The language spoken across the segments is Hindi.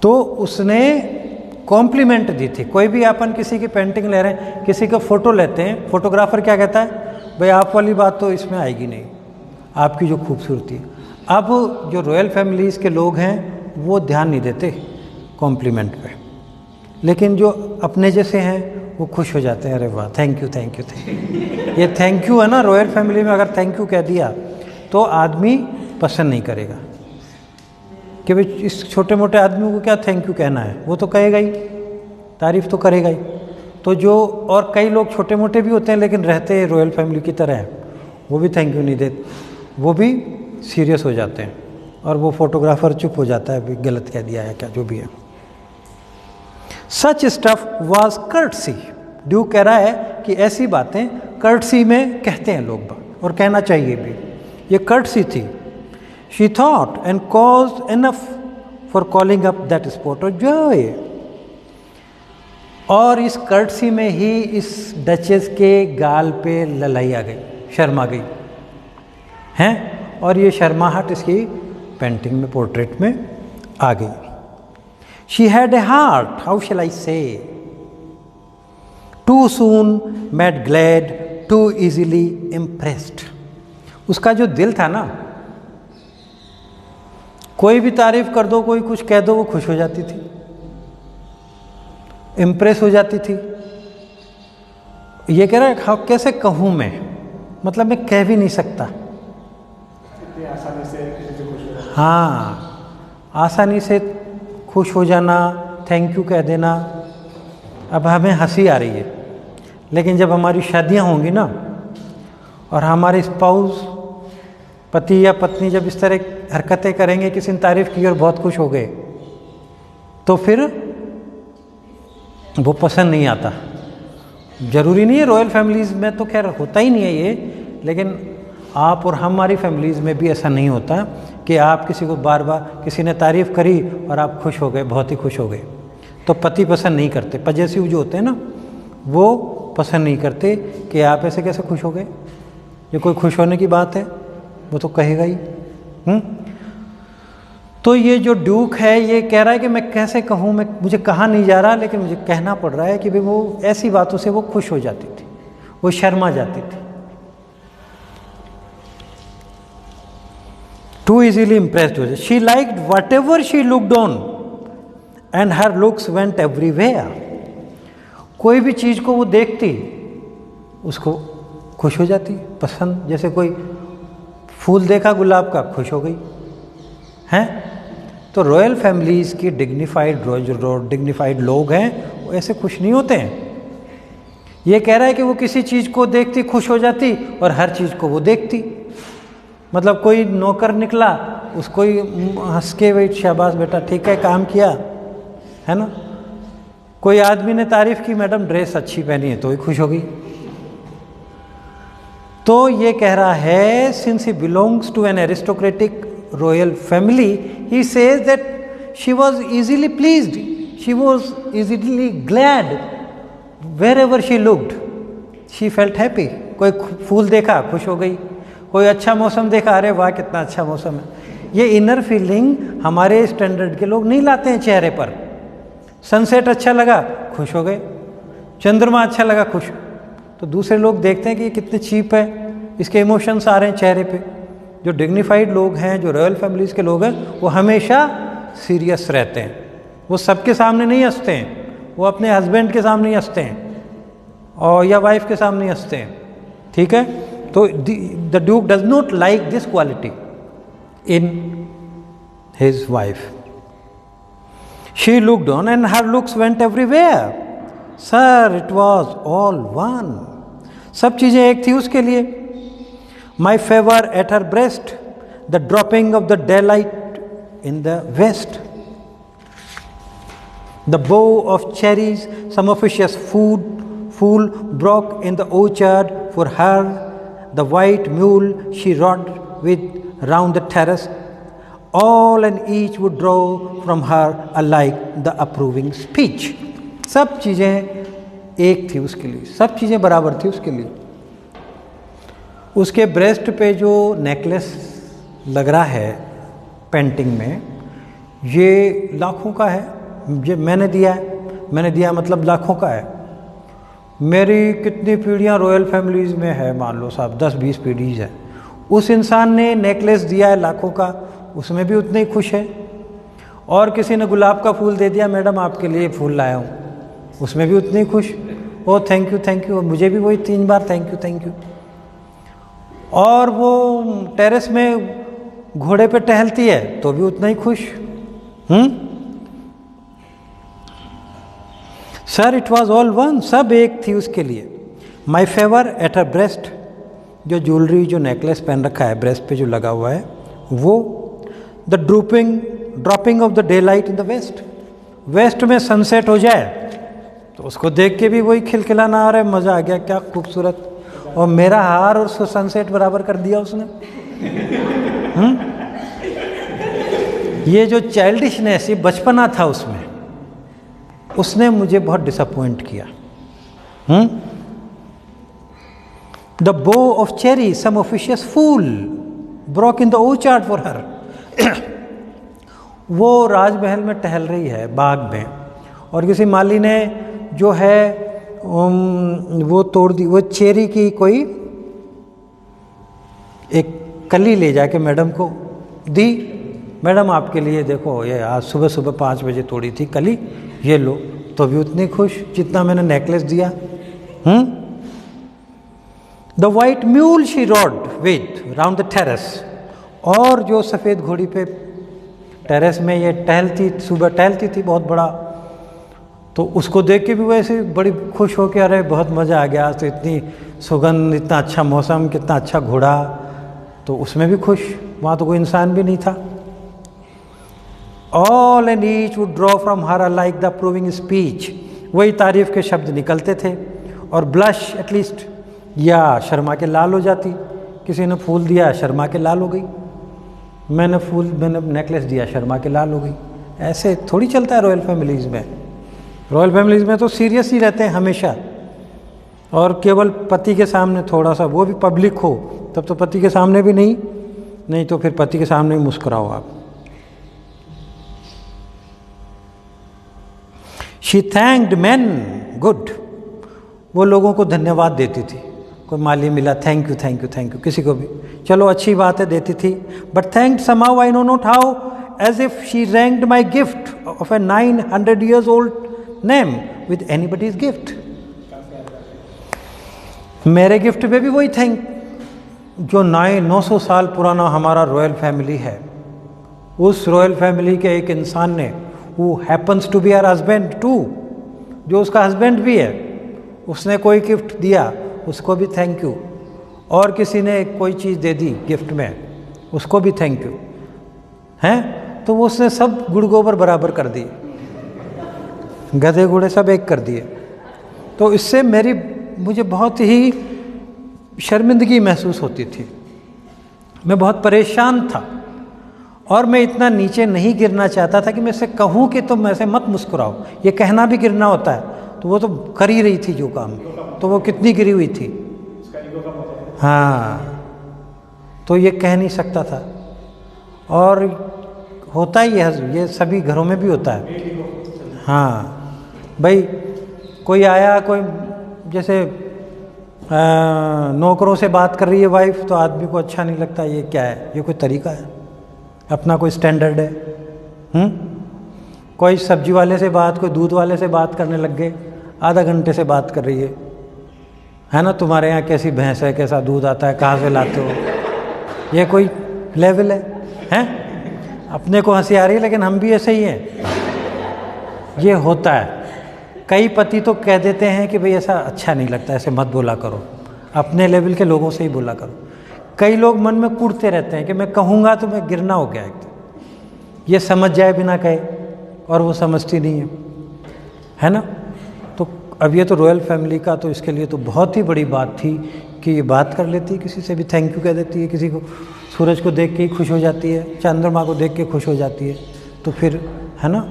तो उसने कॉम्प्लीमेंट दी थी। कोई भी अपन किसी की पेंटिंग ले रहे हैं, किसी का फ़ोटो लेते हैं, फोटोग्राफर क्या कहता है, भाई आप वाली बात तो इसमें आएगी नहीं, आपकी जो खूबसूरती है। अब जो रॉयल फैमिलीज़ के लोग हैं वो ध्यान नहीं देते कॉम्प्लीमेंट पे, लेकिन जो अपने जैसे हैं वो खुश हो जाते हैं, अरे वाह thank you thank you thank you. ये थैंक यू है ना, रॉयल फैमिली में अगर थैंक यू कह दिया तो आदमी पसंद नहीं करेगा कि भाई इस छोटे मोटे आदमी को क्या थैंक यू कहना है, वो तो कहेगा ही, तारीफ़ तो करेगा ही। तो जो और कई लोग छोटे मोटे भी होते हैं लेकिन रहते रॉयल फैमिली की तरह हैं, वो भी थैंक यू नहीं देते, वो भी सीरियस हो जाते हैं और वो फोटोग्राफर चुप हो जाता है, भी गलत कह दिया है क्या, जो भी है। Such stuff was courtesy. Duke कह रहा है कि ऐसी बातें कर्टसी में कहते हैं लोग और कहना चाहिए भी, ये कर्टसी थी। She thought and caused enough for calling up that spot of Joy. और इस कर्टसी में ही इस डचेस के गाल पे ललाई आ गई, शर्मा गई हैं, और ये शर्माहट इसकी पेंटिंग में, पोर्ट्रेट में आ गई। She had a heart, how shall I say, too soon made glad, too easily impressed. उसका जो दिल था ना, कोई भी तारीफ कर दो, कोई कुछ कह दो, वो खुश हो जाती थी, इम्प्रेस हो जाती थी। ये कह रहा है हाँ, कैसे कहूँ मैं, मतलब मैं कह भी नहीं सकता। आसानी से किसी से खुश हो जाना। हाँ, आसानी से खुश हो जाना, थैंक यू कह देना। अब हमें हंसी आ रही है, लेकिन जब हमारी शादियां होंगी ना और हमारे स्पाउस, पति या पत्नी जब इस तरह हरकतें करेंगे, किसी ने तारीफ़ की और बहुत खुश हो गए, तो फिर वो पसंद नहीं आता। ज़रूरी नहीं है, रॉयल फैमिलीज़ में तो खैर होता ही नहीं है ये, लेकिन आप और हमारी फैमिलीज़ में भी ऐसा नहीं होता कि आप किसी को बार बार, किसी ने तारीफ़ करी और आप खुश हो गए, बहुत ही खुश हो गए, तो पति पसंद नहीं करते। पजेसिव जो होते हैं ना, वो पसंद नहीं करते कि आप ऐसे कैसे खुश हो गए। ये कोई खुश होने की बात है, वो तो कहेगा ही। तो ये जो ड्यूक है ये कह रहा है कि मैं कैसे कहूँ, मैं मुझे कहा नहीं जा रहा, लेकिन मुझे कहना पड़ रहा है कि भाई वो ऐसी बातों से वो खुश हो जाती थी, वो शर्मा जाती थी। Too easily impressed with it. She liked whatever she looked on, and her looks went everywhere. कोई भी चीज़ को वो देखती, उसको खुश हो जाती, पसंद। जैसे कोई फूल देखा गुलाब का, खुश हो गई हैं। तो रॉयल फैमिलीज़ की डिग्निफाइड लोग हैं, वो ऐसे खुश नहीं होते हैं। ये कह रहा है कि वो किसी चीज़ को देखती खुश हो जाती और हर चीज़ को वो देखती। मतलब कोई नौकर निकला, उसको ही हंस के भाई शाबाश बेटा ठीक है काम किया, है ना। कोई आदमी ने तारीफ़ की, मैडम ड्रेस अच्छी पहनी है, तो ही खुश हो गई। तो ये कह रहा है, since he belongs to an aristocratic royal family, he says that she was easily pleased, she was easily glad, wherever she looked she felt happy. कोई फूल देखा, खुश हो गई। कोई अच्छा मौसम देखा, अरे वाह कितना अच्छा मौसम है। ये इनर फीलिंग हमारे स्टैंडर्ड के लोग नहीं लाते हैं चेहरे पर। सनसेट अच्छा लगा, खुश हो गए। चंद्रमा अच्छा लगा, खुश। तो दूसरे लोग देखते हैं कि ये कितने चीप है, इसके इमोशंस आ रहे हैं चेहरे पे। जो डिग्निफाइड लोग हैं, जो रॉयल फैमिलीज़ के लोग हैं, वो हमेशा सीरियस रहते हैं। वो सबके सामने नहीं हंसते हैं, वो अपने हस्बैंड के सामने ही हंसते हैं और या वाइफ के सामने ही हंसते हैं, ठीक है। तो the duke does not like this quality in his wife. She looked on and her looks went everywhere, sir it was all one. सब चीज़ें एक थी उसके लिए। My favour at her breast, the dropping of the daylight in the west, the bow of cherries, some officious fool broke in the orchard for her, the white mule she rode with round the terrace, all and each would draw from her alike the approving speech. सब चीज़ें एक थी उसके लिए, सब चीज़ें बराबर थी उसके लिए। उसके ब्रेस्ट पे जो नेकलेस लग रहा है पेंटिंग में, ये लाखों का है, ये मैंने दिया है, मैंने दिया मतलब लाखों का है। मेरी कितनी पीढ़ियाँ रॉयल फैमिलीज़ में है, मान लो साहब 10-20 पीढ़ीज़ है। उस इंसान ने नेकलेस दिया है लाखों का, उसमें भी उतने ही खुश है। और किसी ने गुलाब का फूल दे दिया, मैडम आपके लिए फूल लाया हूँ, उसमें भी उतने ही खुश, ओ थैंक यू थैंक यू, और मुझे भी वही 3 बार थैंक यू। और वो टेरेस में घोड़े पे टहलती है तो भी उतना ही खुश। Sir it was all one, सब एक थी उसके लिए। My favour at her breast, जो ज्वेलरी जो नेकलेस पहन रखा है ब्रेस्ट पे जो लगा हुआ है वो। The dropping of the daylight in the west, west में सनसेट हो जाए तो उसको देख के भी वही खिलखिलाना आ रहा है, मज़ा आ गया, क्या खूबसूरत। और मेरा हार और उसको सनसेट बराबर कर दिया उसने। ये जो चाइल्डिशनेस, ये बचपना था उसमें, उसने मुझे बहुत डिसअपॉइंट किया। The bough of cherry some officious fool broke in the orchard for her. वो राजमहल में टहल रही है बाग में, और किसी माली ने जो है वो तोड़ दी, वो चेरी की कोई एक कली ले जाके मैडम को दी। मैडम आपके लिए देखो, ये आज सुबह सुबह 5 बजे तोड़ी थी कली, ये लो। तो भी उतनी खुश जितना मैंने नेकलेस दिया। The white mule she road with round the terrace, और जो सफ़ेद घोड़ी पे टेरेस में ये टहलती, सुबह टहलती थी, बहुत बड़ा, तो उसको देख के भी वैसे बड़ी खुश हो के, अरे बहुत मज़ा आ गया, आज तो इतनी सुगंध, इतना अच्छा मौसम, कितना अच्छा घोड़ा, तो उसमें भी खुश। वहाँ तो कोई इंसान भी नहीं था। All and each would draw from her like the approving speech, वही तारीफ़ के शब्द निकलते थे। और ब्लश एटलीस्ट, या शर्मा के लाल हो जाती, किसी ने फूल दिया शर्मा के लाल हो गई, मैंने नेकलेस दिया शर्मा के लाल हो गई। ऐसे थोड़ी चलता है रॉयल फैमिलीज़ में। रॉयल फैमिलीज़ में तो सीरियस ही रहते हैं हमेशा, और केवल पति के सामने थोड़ा सा, वो भी पब्लिक हो तब तो, पति के सामने भी नहीं तो फिर पति के सामने भी मुस्कुराओ आप। शी थैंक्ड मैन गुड, वो लोगों को धन्यवाद देती थी। कोई माली मिला, थैंक यू, किसी को भी चलो अच्छी बात है देती थी। But thanked somehow I know not how, as if she ranked my gift of a 900 years old name with anybody's gift. मेरे गिफ्ट पे भी वही थैंक, जो 900 साल पुराना हमारा रॉयल फैमिली है, उस रॉयल फैमिली के एक इंसान ने, who happens to be her husband too, जो उसका हस्बैंड भी है, उसने कोई गिफ्ट दिया उसको भी थैंक यू। और किसी ने कोई चीज़ दे दी गिफ्ट में, उसको भी थैंक यू। हैं तो वो उसने सब गुड़ गोबर बराबर कर दिए, गधे घोड़े सब एक कर दिए। तो इससे मुझे बहुत ही शर्मिंदगी महसूस होती थी, मैं बहुत परेशान था, और मैं इतना नीचे नहीं गिरना चाहता था कि मैं इसे कहूँ कि तुम ऐसे मत मुस्कुराओ। ये कहना भी गिरना होता है, तो वो तो कर ही रही थी जो काम, तो वो कितनी गिरी हुई थी। हाँ, तो ये कह नहीं सकता था। और होता ही है, ये सभी घरों में भी होता है। हाँ भाई, कोई आया, कोई जैसे नौकरों से बात कर रही है वाइफ, तो आदमी को अच्छा नहीं लगता, ये क्या है, ये कोई तरीका है, अपना कोई स्टैंडर्ड है। कोई सब्जी वाले से बात, कोई दूध वाले से बात करने लग गए, आधा घंटे से बात कर रही है ना, तुम्हारे यहाँ कैसी भैंस है, कैसा दूध आता है, कहाँ से लाते हो, ये कोई लेवल है? अपने को हंसी आ रही है, लेकिन हम भी ऐसे ही हैं। ये होता है। कई पति तो कह देते हैं कि भाई ऐसा अच्छा नहीं लगता, ऐसे मत बोला करो, अपने लेवल के लोगों से ही बोला करो। कई लोग मन में कूटते रहते हैं कि मैं कहूँगा तो मैं गिरना हो गया, ये समझ जाए बिना कहे, और वो समझती नहीं है ना। तो अब ये तो रॉयल फैमिली का, तो इसके लिए तो बहुत ही बड़ी बात थी कि ये बात कर लेती है, किसी से भी थैंक यू कह देती है, किसी को सूरज को देख के ही खुश हो जाती है, चंद्रमा को देख के खुश हो जाती है। तो फिर है ना,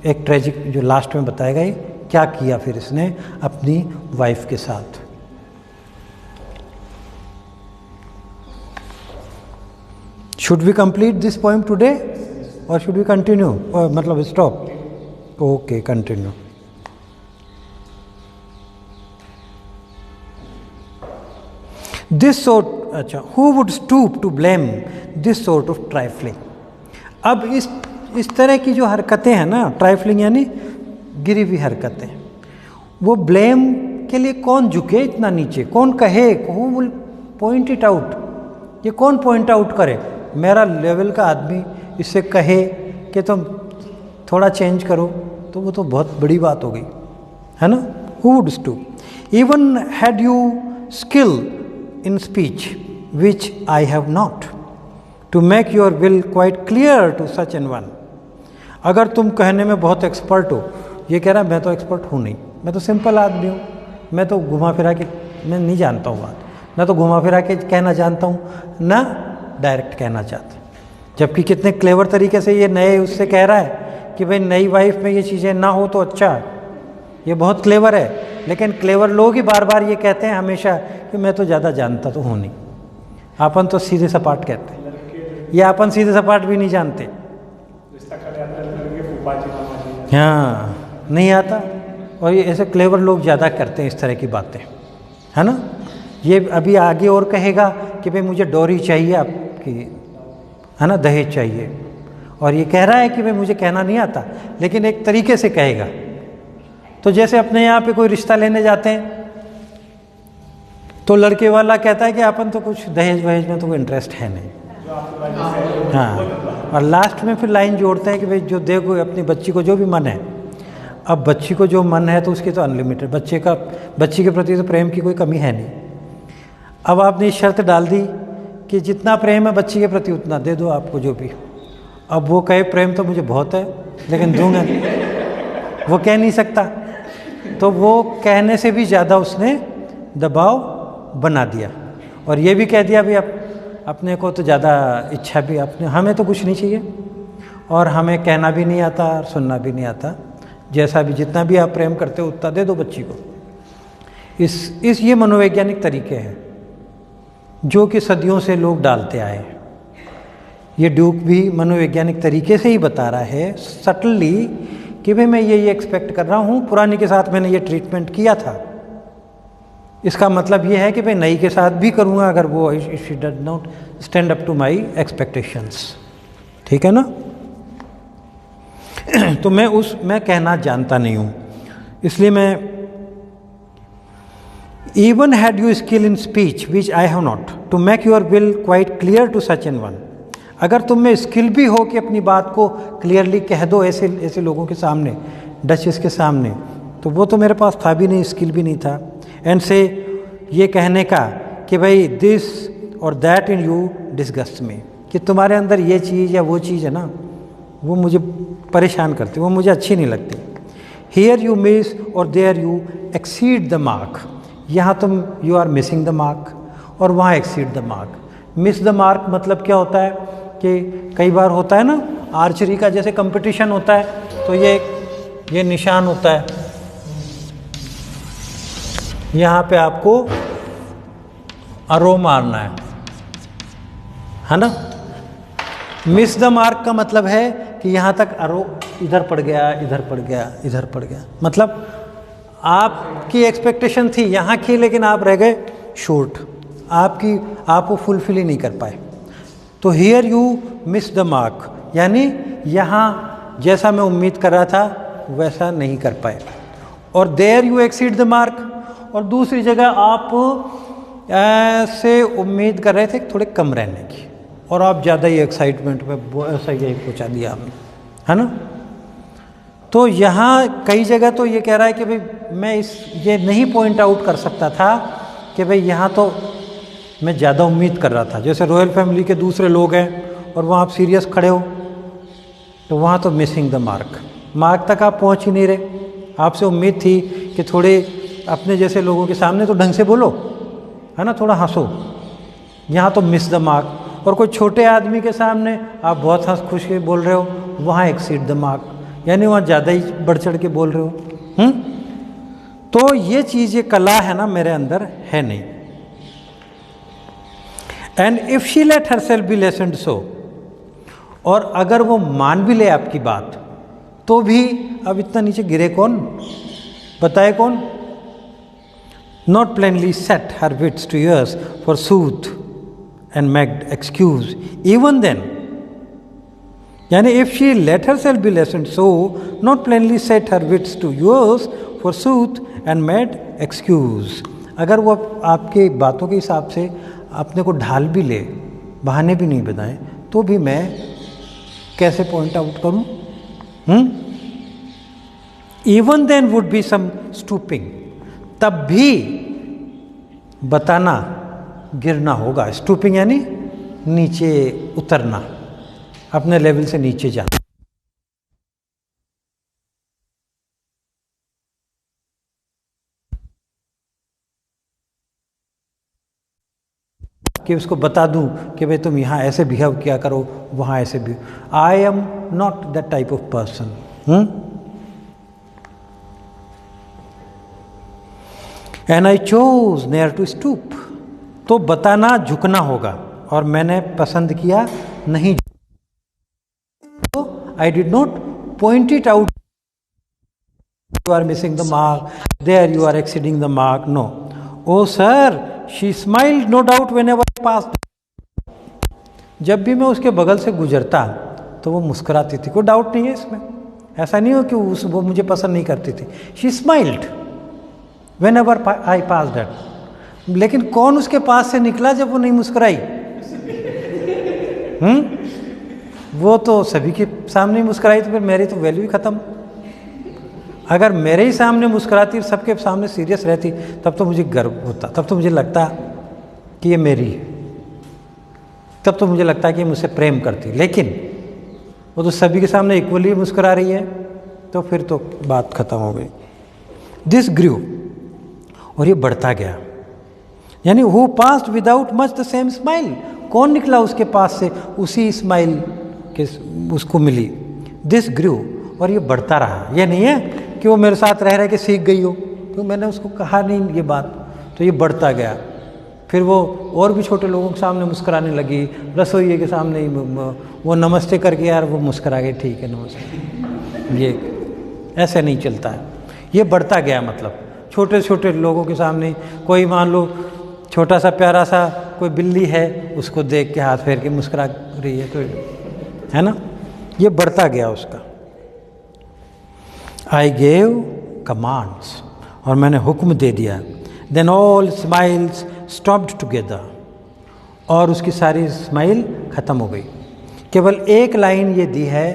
एक ट्रेजिक जो लास्ट में बताएगा ये क्या किया फिर इसने अपनी वाइफ के साथ। Should we complete this poem today? और शुड वी कंटिन्यू, मतलब stop? Okay, continue. This sort, अच्छा, who would stoop to blame this sort of trifling. अब इस तरह की जो हरकतें हैं ना, ट्राइफलिंग यानी गिरी हुई हरकतें, वो ब्लेम के लिए कौन झुके इतना नीचे, कौन कहे, who will point it out, ये कौन पॉइंट आउट करे? मेरा लेवल का आदमी इससे कहे कि तुम थोड़ा चेंज करो, तो वो तो बहुत बड़ी बात हो गई, है ना? Who would stoop. Even had you skill in speech which I have not to make your will quite clear to such an one. अगर तुम कहने में बहुत एक्सपर्ट हो, ये कह रहा मैं तो एक्सपर्ट हूँ नहीं, मैं तो सिंपल आदमी हूँ, मैं तो घुमा फिरा के, मैं नहीं जानता हूँ बात, ना तो घुमा फिरा के कहना जानता हूँ, ना डायरेक्ट कहना चाहता. जबकि कितने क्लेवर तरीके से ये नए उससे कह रहा है कि भाई नई वाइफ में ये चीज़ें ना हो तो अच्छा है, ये बहुत क्लेवर है. लेकिन क्लेवर लोग ही बार बार ये कहते हैं हमेशा कि मैं तो ज़्यादा जानता तो हूँ नहीं. अपन तो सीधे सपाट कहते हैं, ये अपन सीधे सपाट भी नहीं जानते. हाँ, नहीं आता. और ये ऐसे क्लेवर लोग ज़्यादा करते हैं इस तरह की बातें, है ना? ये अभी आगे और कहेगा कि भाई मुझे डोरी चाहिए आपकी, है ना, दहेज चाहिए. और ये कह रहा है कि भाई मुझे कहना नहीं आता, लेकिन एक तरीके से कहेगा. तो जैसे अपने यहाँ पे कोई रिश्ता लेने जाते हैं तो लड़के वाला कहता है कि अपन तो कुछ दहेज वहेज में तो कोई इंटरेस्ट है नहीं. हाँ, और लास्ट में फिर लाइन जोड़ते हैं कि भाई जो देखो अपनी बच्ची को जो भी मन है. अब बच्ची को जो मन है तो उसकी तो अनलिमिटेड, बच्ची के प्रति तो प्रेम की कोई कमी है नहीं. अब आपने शर्त डाल दी कि जितना प्रेम है बच्ची के प्रति उतना दे दो आपको जो भी. अब वो कहे प्रेम तो मुझे बहुत है लेकिन दूंगा नहीं, वो कह नहीं सकता. तो वो कहने से भी ज़्यादा उसने दबाव बना दिया और ये भी कह दिया भी अपने को तो ज़्यादा इच्छा भी, अपने हमें तो कुछ नहीं चाहिए और हमें कहना भी नहीं आता और सुनना भी नहीं आता. जैसा भी जितना भी आप प्रेम करते हो उतना दे दो बच्ची को. इस ये मनोवैज्ञानिक तरीके हैं जो कि सदियों से लोग डालते आए हैं. ये ड्यूक भी मनोवैज्ञानिक तरीके से ही बता रहा है सटली कि भाई मैं ये एक्सपेक्ट कर रहा हूँ, पुरानी के साथ मैंने ये ट्रीटमेंट किया था, इसका मतलब ये है कि भाई नई के साथ भी करूँगा अगर वो she does not stand up to my expectations. ठीक है ना? तो मैं कहना जानता नहीं हूँ, इसलिए मैं even had you skill in speech which I have not to make your will quite clear to such an one. अगर तुम में स्किल भी हो कि अपनी बात को क्लियरली कह दो ऐसे लोगों के सामने, डचेस के सामने, तो वो तो मेरे पास था भी नहीं, स्किल भी नहीं था. एंड से ये कहने का कि भाई दिस और दैट इन यू डिस्गस्ट मी, कि तुम्हारे अंदर ये चीज़ या वो चीज़ है ना, वो मुझे परेशान करती, वो मुझे अच्छी नहीं लगती. हियर यू मिस और there you exceed the mark. यहाँ तुम you are missing the mark और वहाँ exceed the mark. Miss the mark मतलब क्या होता है कि कई बार होता है ना आर्चरी का जैसे कंपटीशन होता है, तो ये निशान होता है, यहाँ पे आपको अरो मारना है ना. मिस द मार्क का मतलब है कि यहाँ तक अरो, इधर पड़ गया, इधर पड़ गया, इधर पड़ गया, मतलब आपकी एक्सपेक्टेशन थी यहाँ की लेकिन आप रह गए शॉर्ट, आपको फुलफिल ही नहीं कर पाए. तो here you miss the mark, यानी यहाँ जैसा मैं उम्मीद कर रहा था वैसा नहीं कर पाए. और there you exceed the mark, और दूसरी जगह आप ऐसे उम्मीद कर रहे थे थोड़े कम रहने की और आप ज़्यादा ही एक्साइटमेंट में ऐसा यही पहुँचा दिया आपने, है ना. तो यहाँ कई जगह तो ये कह रहा है कि भाई मैं ये नहीं पॉइंट आउट कर सकता था कि भाई यहाँ तो मैं ज़्यादा उम्मीद कर रहा था. जैसे रॉयल फैमिली के दूसरे लोग हैं और वहाँ आप सीरियस खड़े हो, तो वहाँ तो मिसिंग द मार्क तक आप पहुँच ही नहीं रहे. आपसे उम्मीद थी कि थोड़े अपने जैसे लोगों के सामने तो ढंग से बोलो, है ना, थोड़ा हंसो. यहाँ तो मिस द मार्क. और कोई छोटे आदमी के सामने आप बहुत हंस खुश के बोल रहे हो, वहाँ एक्सीड द मार्क, यानी वहाँ ज़्यादा ही बढ़ चढ़ के बोल रहे हो. तो ये चीज़, ये कला है ना मेरे अंदर है नहीं. And if she let herself be lessoned so, और अगर वो मान भी ले आपकी बात तो भी अब इतना नीचे गिरे कौन, बताए कौन? Not plainly set her wits to ears for sooth and made excuse. Even then, यानी if she let herself be listened, so not plainly set her wits to ears for sooth and made excuse. अगर वो आपके बातों के हिसाब से अपने को ढाल भी ले, बहाने भी नहीं बताएं, तो भी मैं कैसे पॉइंट आउट करूं? Even then would be some stooping. तब भी बताना गिरना होगा। स्टूपिंग यानी नीचे उतरना, अपने लेवल से नीचे जाना। कि उसको बता दूं कि भाई तुम यहाँ ऐसे बिहेव किया करो, वहाँ ऐसे भी। I am not that type of person. And I choose never to stoop. तो बताना झुकना होगा, और मैंने पसंद किया नहीं। तो I did not point it out, you are missing the mark, there you are exceeding the mark. No, oh sir, she smiled no doubt whenever I passed. जब भी मैं उसके बगल से गुजरता तो वो मुस्कुराती थी, कोई डाउट नहीं है इसमें। ऐसा नहीं हो कि वो मुझे पसंद नहीं करती थी। She smiled Whenever I passed that. लेकिन कौन उसके पास से निकला जब वो नहीं मुस्कुराई? वो तो सभी के सामने मुस्कुराई, तो फिर मेरी तो वैल्यू ही खत्म। अगर मेरे ही सामने मुस्कुराती और सबके सामने सीरियस रहती, तब तो मुझे गर्व होता, तब तो मुझे लगता कि ये मेरी है, तब तो मुझे लगता कि ये मुझसे प्रेम करती। लेकिन वो तो सभी के सामने इक्वली मुस्कुरा रही है, तो फिर तो बात खत्म हो गई। दिस ग्रू, और ये बढ़ता गया। यानी who passed without much the same smile. कौन निकला उसके पास से उसी स्माइल के उसको मिली। दिस ग्रू, और ये बढ़ता रहा। ये नहीं है कि वो मेरे साथ रह के सीख गई हो, तो मैंने उसको कहा नहीं ये बात, तो ये बढ़ता गया। फिर वो और भी छोटे लोगों के सामने मुस्कुराने लगी, रसोइये के सामने ही वो नमस्ते करके यार वो मुस्कुरा गए, ठीक है नमस्ते। ये ऐसे नहीं चलता है, ये बढ़ता गया। मतलब छोटे छोटे लोगों के सामने, कोई मान लो छोटा सा प्यारा सा कोई बिल्ली है, उसको देख के हाथ फेर के मुस्कुरा रही है, तो है ना, ये बढ़ता गया उसका। आई गेव कमांड्स, और मैंने हुक्म दे दिया। Then all smiles stopped together, और उसकी सारी स्माइल ख़त्म हो गई। केवल एक लाइन ये दी है,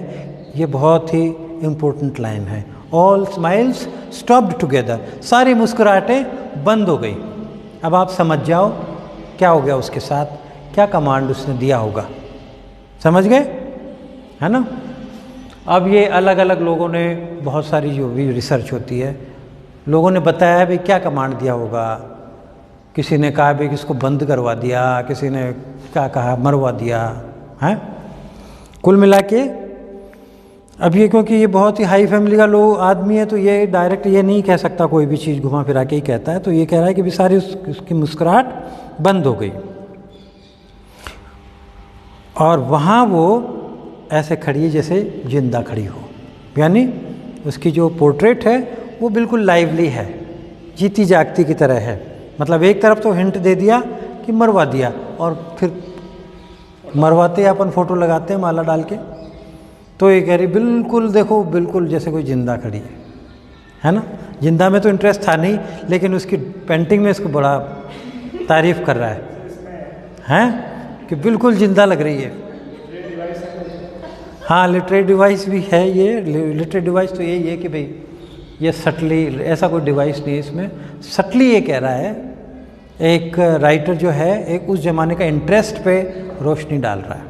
ये बहुत ही इम्पोर्टेंट लाइन है। ऑल स्माइल्स स्टॉप्ड टुगेदर, सारी मुस्कुराहटें बंद हो गई। अब आप समझ जाओ क्या हो गया उसके साथ, क्या कमांड उसने दिया होगा। समझ गए, है ना। अब ये अलग अलग लोगों ने, बहुत सारी जो भी रिसर्च होती है, लोगों ने बताया भाई क्या कमांड दिया होगा। किसी ने कहा भाई इसको बंद करवा दिया, किसी ने क्या कहा मरवा दिया, है। कुल मिला के अब ये, क्योंकि ये बहुत ही हाई फैमिली का लोग आदमी है, तो ये डायरेक्ट ये नहीं कह सकता, कोई भी चीज़ घुमा फिरा के ही कहता है। तो ये कह रहा है कि भी सारी उसकी मुस्कुराहट बंद हो गई, और वहाँ वो ऐसे खड़ी है जैसे जिंदा खड़ी हो। यानी उसकी जो पोर्ट्रेट है वो बिल्कुल लाइवली है, जीती जागती की तरह है। मतलब एक तरफ तो हिंट दे दिया कि मरवा दिया, और फिर मरवाते अपन फ़ोटो लगाते हैं माला डाल के, तो ये कह रही बिल्कुल देखो, बिल्कुल जैसे कोई जिंदा खड़ी है ना। जिंदा में तो इंटरेस्ट था नहीं, लेकिन उसकी पेंटिंग में इसको बड़ा तारीफ कर रहा है कि बिल्कुल जिंदा लग रही है। हाँ, लिटरेरी डिवाइस भी है ये। लिटरेरी डिवाइस तो यही है कि भाई ये सटली, ऐसा कोई डिवाइस नहीं है इसमें, सटली ये कह रहा है। एक राइटर जो है, एक उस ज़माने का इंटरेस्ट पे रोशनी डाल रहा है।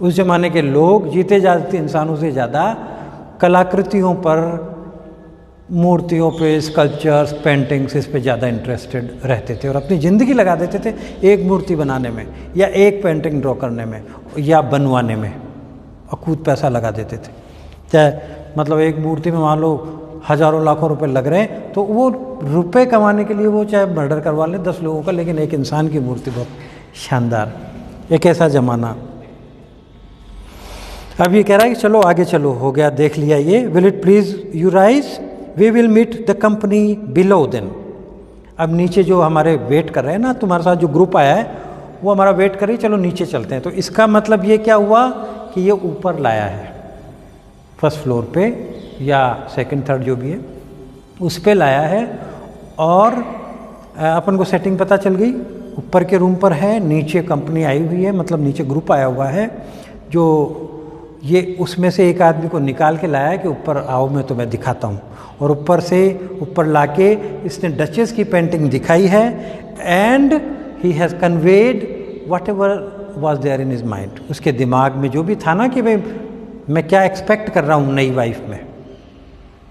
उस ज़माने के लोग जीते जागते इंसानों से ज़्यादा कलाकृतियों पर, मूर्तियों पे, स्कल्पचर्स, पेंटिंग्स, इस पे ज़्यादा इंटरेस्टेड रहते थे, और अपनी ज़िंदगी लगा देते थे एक मूर्ति बनाने में, या एक पेंटिंग ड्रॉ करने में, या बनवाने में, अकूत पैसा लगा देते थे। चाहे मतलब एक मूर्ति में मान लो हज़ारों लाखों रुपए लग रहे हैं, तो वो रुपए कमाने के लिए वो चाहे मर्डर करवा लें 10 लोगों का, लेकिन एक इंसान की मूर्ति बहुत शानदार। एक ऐसा ज़माना। अब ये कह रहा है कि चलो आगे चलो, हो गया, देख लिया ये। Will it please you rise, we will meet the company below then. अब नीचे जो हमारे वेट कर रहे हैं ना, तुम्हारे साथ जो ग्रुप आया है वो हमारा वेट कर रही, चलो नीचे चलते हैं। तो इसका मतलब ये क्या हुआ कि ये ऊपर लाया है, फर्स्ट फ्लोर पे या सेकंड थर्ड जो भी है उस पे लाया है। और अपन को सेटिंग पता चल गई, ऊपर के रूम पर है, नीचे कंपनी आई हुई है, मतलब नीचे ग्रुप आया हुआ है, जो ये उसमें से एक आदमी को निकाल के लाया है कि ऊपर आओ, मैं तुम्हें दिखाता हूँ। और ऊपर से ऊपर लाके इसने डचेस की पेंटिंग दिखाई है, and he has conveyed whatever was there in his mind. उसके दिमाग में जो भी था ना कि भाई मैं क्या एक्सपेक्ट कर रहा हूँ नई वाइफ में,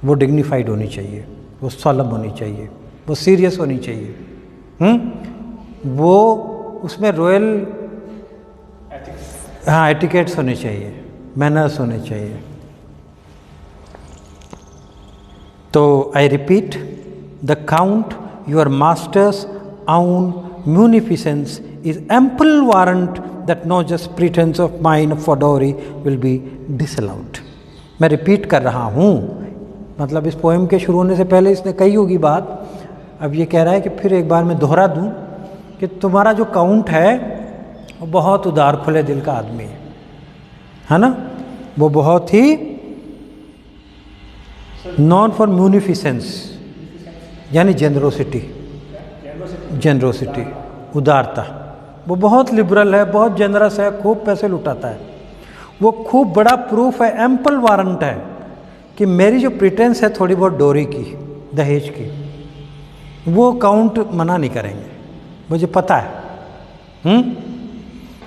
वो डिग्निफाइड होनी चाहिए, वो सॉलम होनी चाहिए, वो सीरियस होनी चाहिए। वो उसमें रॉयल हाँ एटिकेट्स होने चाहिए, मैनर्स होने चाहिए। तो I repeat, the count your master's known munificence is ample warrant that no just pretence of mine for dowry will be disallowed. मैं रिपीट कर रहा हूँ, मतलब इस पोएम के शुरू होने से पहले इसने कही होगी बात, अब ये कह रहा है कि फिर एक बार मैं दोहरा दूँ कि तुम्हारा जो काउंट है वो बहुत उदार खुले दिल का आदमी है ना, वो बहुत ही नॉन फॉर म्यूनिफिसेंस यानी जेनरोसिटी, उदारता, वो बहुत लिबरल है, बहुत जेनरस है, खूब पैसे लुटाता है। वो खूब बड़ा प्रूफ है, एम्पल वारंट है कि मेरी जो प्रिटेंस है थोड़ी बहुत डोरी की, दहेज की, वो काउंट मना नहीं करेंगे, मुझे पता है।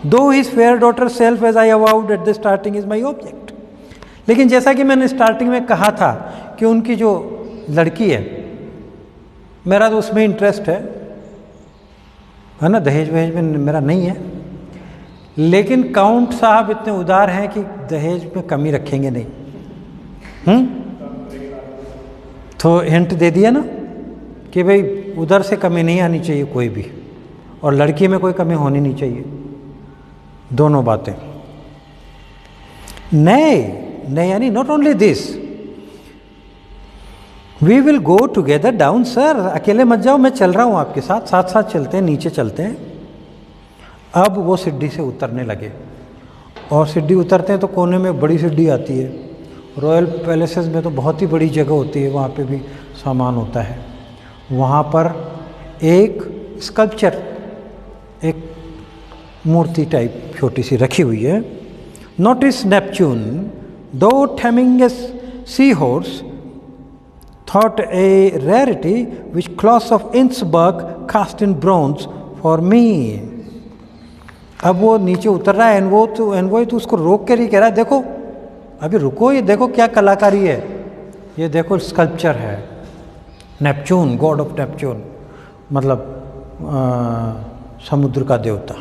Though his fair daughter's self as I avowed at the starting is my object. लेकिन जैसा कि मैंने स्टार्टिंग में कहा था कि उनकी जो लड़की है, मेरा तो उसमें इंटरेस्ट है ना, दहेज वहेज में मेरा नहीं है। लेकिन काउंट साहब इतने उदार हैं कि दहेज में कमी रखेंगे नहीं। तो हिंट दे दिया ना कि भाई उधर से कमी नहीं आनी चाहिए कोई भी, और लड़की में कोई कमी होनी नहीं चाहिए, दोनों बातें। नहीं यानी not only this, we will go together down. Sir अकेले मत जाओ, मैं चल रहा हूँ आपके साथ, साथ साथ चलते हैं, नीचे चलते हैं। अब वो सीढ़ी से उतरने लगे, और सीढ़ी उतरते हैं तो कोने में बड़ी सीढ़ी आती है। रॉयल पैलेसेस में तो बहुत ही बड़ी जगह होती है, वहाँ पे भी सामान होता है। वहाँ पर एक स्कल्पचर, एक मूर्ति टाइप छोटी सी रखी हुई है। Notice Neptune though taming a sea horse thought a rarity which Claus of Innsbruck cast in bronze for me। अब वो नीचे उतर रहा है, एनवॉय तो उसको रोक कर ही कह रहा है, देखो अभी रुको, ये देखो क्या कलाकारी है, ये देखो स्कल्पचर है, नेपच्यून, गॉड ऑफ नेपच्यून, मतलब समुद्र का देवता।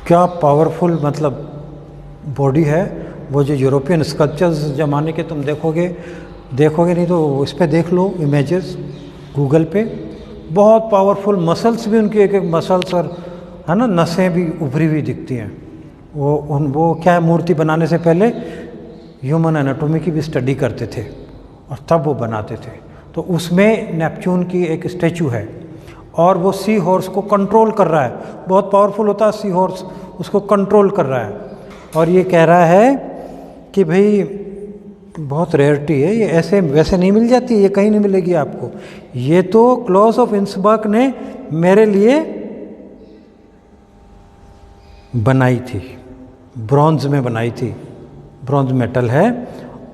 क्या पावरफुल मतलब बॉडी है। वो जो यूरोपियन स्कल्पचर्स ज़माने के तुम देखोगे नहीं तो इस पर देख लो इमेजेस गूगल पे, बहुत पावरफुल मसल्स भी उनकी, एक एक मसल्स और है ना नसें भी उभरी हुई दिखती हैं। वो क्या है, मूर्ति बनाने से पहले ह्यूमन एनाटॉमी की भी स्टडी करते थे और तब वो बनाते थे। तो उसमें नेपच्यून की एक स्टैचू है और वो सी हॉर्स को कंट्रोल कर रहा है, बहुत पावरफुल होता है सी हॉर्स, उसको कंट्रोल कर रहा है। और ये कह रहा है कि भाई बहुत रेयरिटी है, ये ऐसे वैसे नहीं मिल जाती, ये कहीं नहीं मिलेगी आपको, ये तो क्लॉस ऑफ इंसबर्ग ने मेरे लिए बनाई थी, ब्रॉन्ज में बनाई थी, ब्रॉन्ज मेटल है।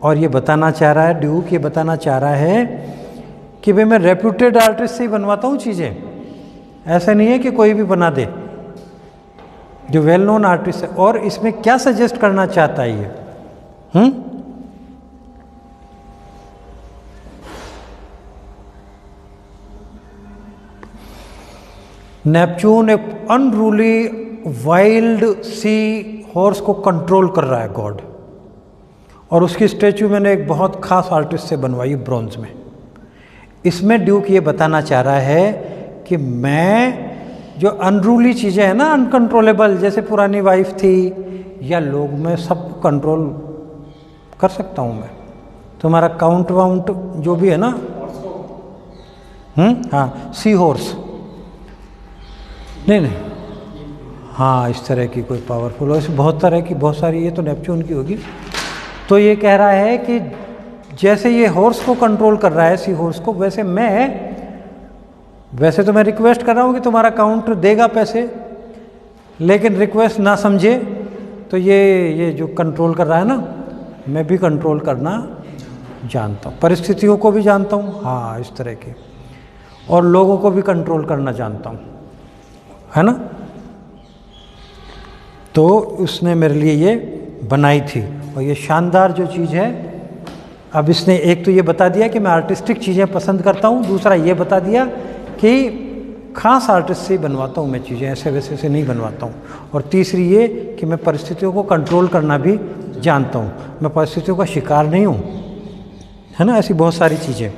और ये बताना चाह रहा है ड्यूक, ये बताना चाह रहा है कि भाई मैं रेप्यूटेड आर्टिस्ट से ही बनवाता हूँ चीज़ें, ऐसा नहीं है कि कोई भी बना दे, जो वेल नोन आर्टिस्ट है। और इसमें क्या सजेस्ट करना चाहता है ये, नेपच्यून एक अनरूली वाइल्ड सी हॉर्स को कंट्रोल कर रहा है गॉड, और उसकी स्टैचू मैंने एक बहुत खास आर्टिस्ट से बनवाई ब्रॉन्ज में। इसमें ड्यूक ये बताना चाह रहा है कि मैं जो अनरूली चीज़ें हैं ना, अनकंट्रोलेबल, जैसे पुरानी वाइफ थी या लोग में सब कंट्रोल कर सकता हूँ मैं? तुम्हारा काउंट वाउंट जो भी है ना, हाँ, सी हॉर्स, नहीं, हाँ, इस तरह की कोई पावरफुल, और बहुत तरह की, बहुत सारी, ये तो नेपच्यून की होगी। तो ये कह रहा है कि जैसे ये हॉर्स को कंट्रोल कर रहा है, सी हॉर्स को, वैसे तो मैं रिक्वेस्ट कर रहा हूँ कि तुम्हारा काउंट देगा पैसे, लेकिन रिक्वेस्ट ना समझे तो ये जो कंट्रोल कर रहा है ना, मैं भी कंट्रोल करना जानता हूँ, परिस्थितियों को भी जानता हूँ, हाँ, इस तरह के, और लोगों को भी कंट्रोल करना जानता हूँ, है ना। तो उसने मेरे लिए ये बनाई थी, और ये शानदार जो चीज़ है, अब इसने एक तो ये बता दिया कि मैं आर्टिस्टिक चीज़ें पसंद करता हूँ, दूसरा ये बता दिया कि ख़ास आर्टिस्ट से ही बनवाता हूँ मैं चीज़ें, ऐसे वैसे से नहीं बनवाता हूँ, और तीसरी ये कि मैं परिस्थितियों को कंट्रोल करना भी जानता हूँ, मैं परिस्थितियों का शिकार नहीं हूँ, है ना। ऐसी बहुत सारी चीज़ें,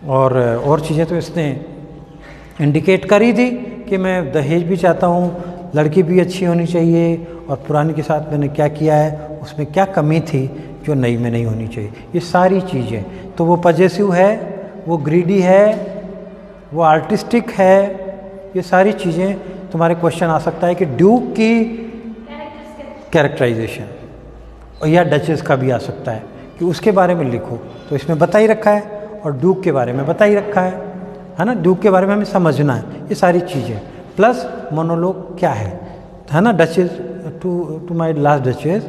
और चीज़ें तो इसने इंडिकेट करी थी कि मैं दहेज भी चाहता हूँ, लड़की भी अच्छी होनी चाहिए, और पुरानी के साथ मैंने क्या किया है, उसमें क्या कमी थी जो नई में नहीं होनी चाहिए, ये सारी चीज़ें। तो वो पजेसिव है, वो ग्रीडी है, वो आर्टिस्टिक है, ये सारी चीज़ें तुम्हारे क्वेश्चन आ सकता है कि ड्यूक की कैरेक्टराइजेशन, और या डचेस का भी आ सकता है कि उसके बारे में लिखो, तो इसमें बता ही रखा है, और ड्यूक के बारे में बता ही रखा है ना, ड्यूक के बारे में हमें समझना है, ये सारी चीज़ें, प्लस मोनोलॉग क्या है ना, duchess to my last duchess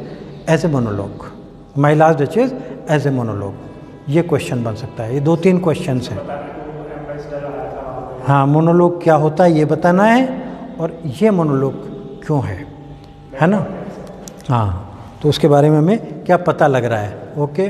as a monologue, my last duchess as a monologue, ये क्वेश्चन बन सकता है, ये 2-3 क्वेश्चन हैं। हाँ, मोनोलॉग क्या होता है ये बताना है, और ये मोनोलॉग क्यों है ना, हाँ, तो उसके बारे में हमें क्या पता लग रहा है। ओके।